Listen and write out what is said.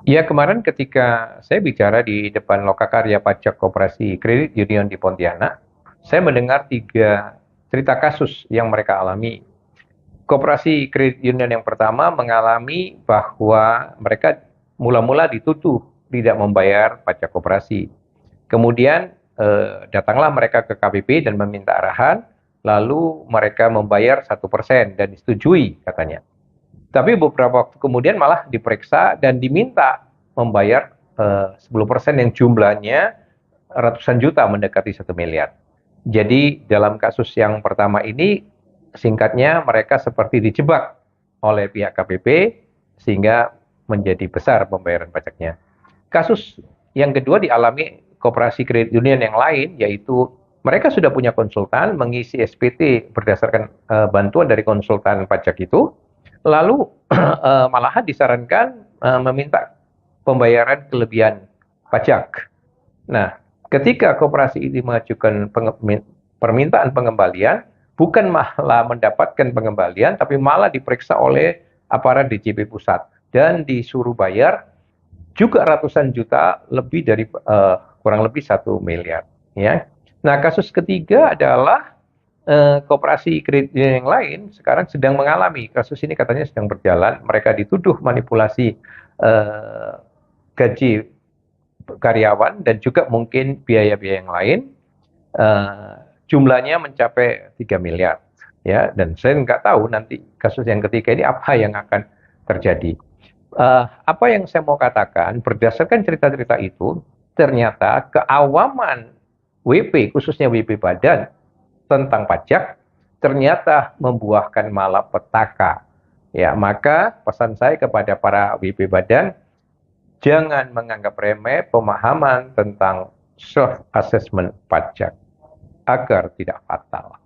Ya, kemarin ketika saya bicara di depan Lokakarya Pajak Koperasi Kredit Union di Pontianak, saya mendengar tiga cerita kasus yang mereka alami. Koperasi Kredit Union yang pertama mengalami bahwa mereka mula-mula dituduh tidak membayar pajak koperasi. Kemudian datanglah mereka ke KPP dan meminta arahan, lalu mereka membayar 1% dan disetujui katanya. Tapi beberapa waktu kemudian malah diperiksa dan diminta membayar 10% yang jumlahnya ratusan juta mendekati 1 miliar. Jadi dalam kasus yang pertama ini singkatnya mereka seperti dijebak oleh pihak KPP sehingga menjadi besar pembayaran pajaknya. Kasus yang kedua dialami koperasi kredit union yang lain, yaitu mereka sudah punya konsultan mengisi SPT berdasarkan bantuan dari konsultan pajak itu, lalu malahan disarankan meminta pembayaran kelebihan pajak. Nah, ketika koperasi ini mengajukan permintaan pengembalian, bukan malah mendapatkan pengembalian, tapi malah diperiksa oleh aparat DJP pusat dan disuruh bayar juga ratusan juta, lebih dari kurang lebih 1 miliar. Ya. Nah, kasus ketiga adalah koperasi kredit yang lain sekarang sedang mengalami kasus ini, katanya sedang berjalan. Mereka dituduh manipulasi gaji karyawan dan juga mungkin biaya-biaya yang lain. Jumlahnya mencapai 3 miliar. Ya, dan saya nggak tahu nanti kasus yang ketiga ini apa yang akan terjadi. Apa yang saya mau katakan, berdasarkan cerita-cerita itu, ternyata keawaman WP, khususnya WP Badan, tentang pajak, ternyata membuahkan malapetaka. Ya, maka pesan saya kepada para WP Badan, jangan menganggap remeh pemahaman tentang self-assessment pajak, agar tidak fatal.